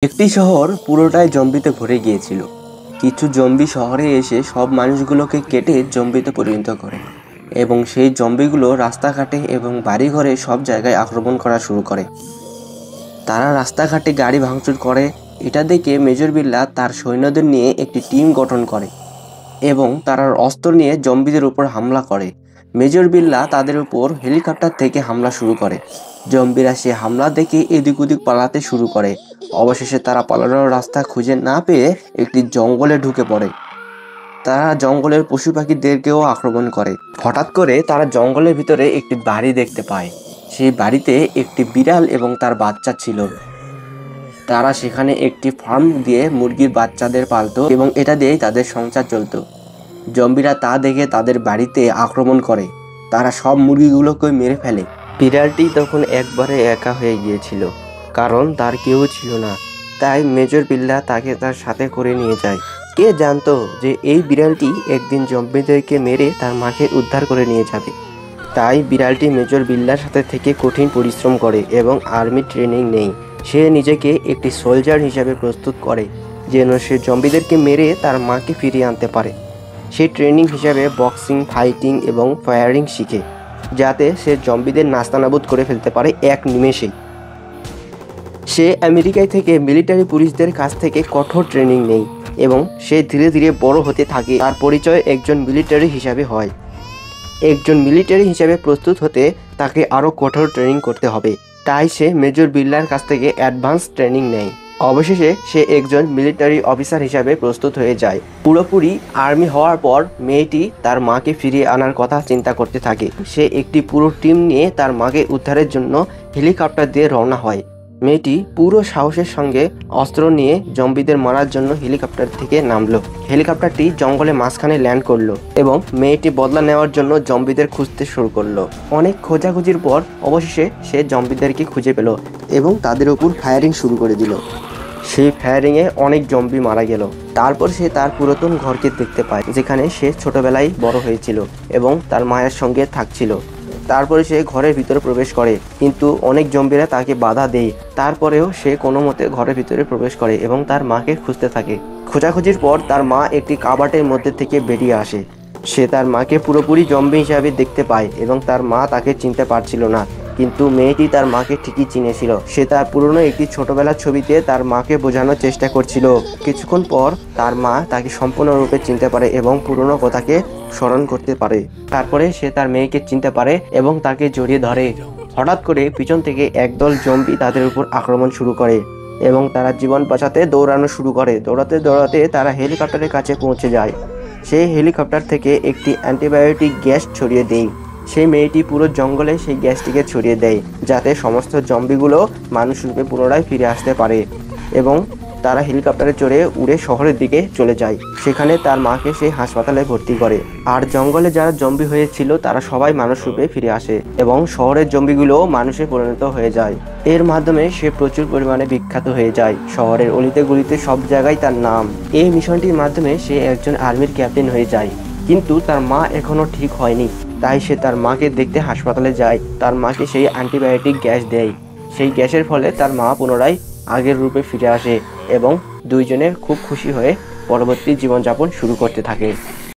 একটি শহর পুরোটাই জম্বিতে ভরে গিয়েছিল। কিছু জম্বি শহরে এসে সব মানুষগুলোকে কেটে জম্বিতে পরিণত করে এবং সেই জম্বিগুলো রাস্তাঘাটে এবং বাড়িঘরে সব জায়গায় আক্রমণ করা শুরু করে। তারা রাস্তাঘাটে গাড়ি ভাঙচুর করে। এটা দেখে মেজর বিল্লা তার সৈন্যদের নিয়ে একটি টিম গঠন করে এবং তারা অস্ত্র নিয়ে জম্বিদের উপর হামলা করে। মেজর বিল্লা তাদের উপর হেলিকপ্টার থেকে হামলা শুরু করে। জম্বিরা সে হামলা দেখে এদিক ওদিক পালাতে শুরু করে। অবশেষে তারা পালানোর রাস্তা খুঁজে না পেয়ে একটি জঙ্গলে ঢুকে পড়ে। তারা জঙ্গলের পশু পাখিদেরকেও আক্রমণ করে। হঠাৎ করে তারা জঙ্গলের ভিতরে একটি বাড়ি দেখতে পায়। সেই বাড়িতে একটি বিড়াল এবং তার বাচ্চা ছিল। তারা সেখানে একটি ফার্ম দিয়ে মুরগির বাচ্চাদের পালতো এবং এটা দিয়েই তাদের সংসার চলতো। জম্বিরা তা দেখে তাদের বাড়িতে আক্রমণ করে। তারা সব মুরগিগুলোকে মেরে ফেলে। বিড়ালটি তখন একবারে একা হয়ে গিয়েছিল, কারণ তার কেউ ছিল না। তাই মেজর বিল্লা তাকে তার সাথে করে নিয়ে যায়। কে জানতো যে এই বিড়ালটি একদিন জম্বিদেরকে মেরে তার মাকে উদ্ধার করে নিয়ে যাবে। তাই বিড়ালটি মেজর বিল্লার সাথে থেকে কঠিন পরিশ্রম করে এবং আর্মি ট্রেনিং নেয়। সে নিজেকে একটি সোলজার হিসাবে প্রস্তুত করে যেন সে জম্বিদেরকে মেরে তার মাকে ফিরিয়ে আনতে পারে। সে ট্রেনিং হিসাবে বক্সিং, ফাইটিং এবং ফায়ারিং শিখে, যাতে সে জম্বিদের নাস্তানাবুদ করে ফেলতে পারে এক নিমেষেই। সে আমেরিকায় থেকে মিলিটারি পুলিশদের কাছ থেকে কঠোর ট্রেনিং নেয় এবং সে ধীরে ধীরে বড় হতে থাকে। তার পরিচয় একজন মিলিটারি হিসাবে হয়। একজন মিলিটারি হিসাবে প্রস্তুত হতে তাকে আরও কঠোর ট্রেনিং করতে হবে। তাই সে মেজর বিল্লার কাছ থেকে অ্যাডভান্স ট্রেনিং নেয়। অবশেষে সে একজন মিলিটারি অফিসার হিসাবে প্রস্তুত হয়ে যায়। পুরোপুরি আর্মি হওয়ার পর মেয়েটি তার মাকে ফিরিয়ে আনার কথা চিন্তা করতে থাকে। সে একটি পুরো টিম নিয়ে তার মাকে উদ্ধারের জন্য হেলিকপ্টার দিয়ে রওনা হয়। মেয়েটি পুরো সাহসের সঙ্গে অস্ত্র নিয়ে জম্বিদের মারার জন্য হেলিকপ্টার থেকে নামলো। হেলিকপ্টারটি জঙ্গলে মাঝখানে ল্যান্ড করলো এবং মেয়েটি বদলা নেওয়ার জন্য জম্বিদের খুঁজতে শুরু করলো। অনেক খোঁজাখুঁজির পর অবশেষে সে জম্বিদেরকে খুঁজে পেল এবং তাদের উপর ফায়ারিং শুরু করে দিল। সেই ফায়ারিংয়ে অনেক জম্বি মারা গেল। তারপর সে তার পুরাতন ঘরকে দেখতে পায়, যেখানে সে ছোটবেলায় বড় হয়েছিল এবং তার মায়ের সঙ্গে থাকছিল। তারপরে সে ঘরের ভিতরে প্রবেশ করে, কিন্তু অনেক জম্বিরা তাকে বাধা দেয়। তারপরেও সে কোনো মতে ঘরের ভিতরে প্রবেশ করে এবং তার মাকে খুঁজতে থাকে। খোঁজাখুঁজির পর তার মা একটি কাবাটের মধ্যে থেকে বেরিয়ে আসে। সে তার মাকে পুরোপুরি জম্বি হিসাবে দেখতে পায় এবং তার মা তাকে চিনতে পারছিল না, কিন্তু মেয়েটি তার মাকে ঠিকই চিনেছিল। সে তার পুরনো একটি ছোটবেলার ছবিতে তার মাকে বোঝানোর চেষ্টা করছিল। কিছুক্ষণ পর তার মা তাকে সম্পূর্ণরূপে চিনতে পারে এবং পুরনো কথাকে স্মরণ করতে পারে। তারপরে সে তার মেয়েকে চিনতে পারে এবং তাকে জড়িয়ে ধরে। হঠাৎ করে পিছন থেকে একদল জম্বি তাদের উপর আক্রমণ শুরু করে এবং তারা জীবন বাঁচাতে দৌড়ানো শুরু করে। দৌড়াতে দৌড়াতে তারা হেলিকপ্টারের কাছে পৌঁছে যায়। সেই হেলিকপ্টার থেকে একটি অ্যান্টিবায়োটিক গ্যাস ছড়িয়ে দেয়। সেই মেয়েটি পুরো জঙ্গলে সেই গ্যাসটিকে ছড়িয়ে দেয়, যাতে সমস্ত জম্বিগুলো মানুষ রূপে পুনরায় ফিরে আসতে পারে। এবং তারা হেলিকপ্টারে চড়ে উড়ে শহরের দিকে চলে যায়। সেখানে তার মাকে সেই হাসপাতালে ভর্তি করে। আর জঙ্গলে যারা জম্বি হয়েছিল তারা সবাই মানুষ রূপে ফিরে আসে এবং শহরের জম্বিগুলোও মানুষে পরিণত হয়ে যায়। এর মাধ্যমে সে প্রচুর পরিমাণে বিখ্যাত হয়ে যায়। শহরের অলিতে গলিতে সব জায়গায় তার নাম। এই মিশনটির মাধ্যমে সে একজন আর্মির ক্যাপ্টেন হয়ে যায়। কিন্তু তার মা এখনো ঠিক হয়নি, তাই সে তার মাকে দেখতে হাসপাতালে যায়। তার মাকে সেই অ্যান্টিবায়োটিক গ্যাস দেয়। সেই গ্যাসের ফলে তার মা পুনরায় আগের রূপে ফিরে আসে এবং দুইজনে খুব খুশি হয়ে পরবর্তী জীবনযাপন শুরু করতে থাকে।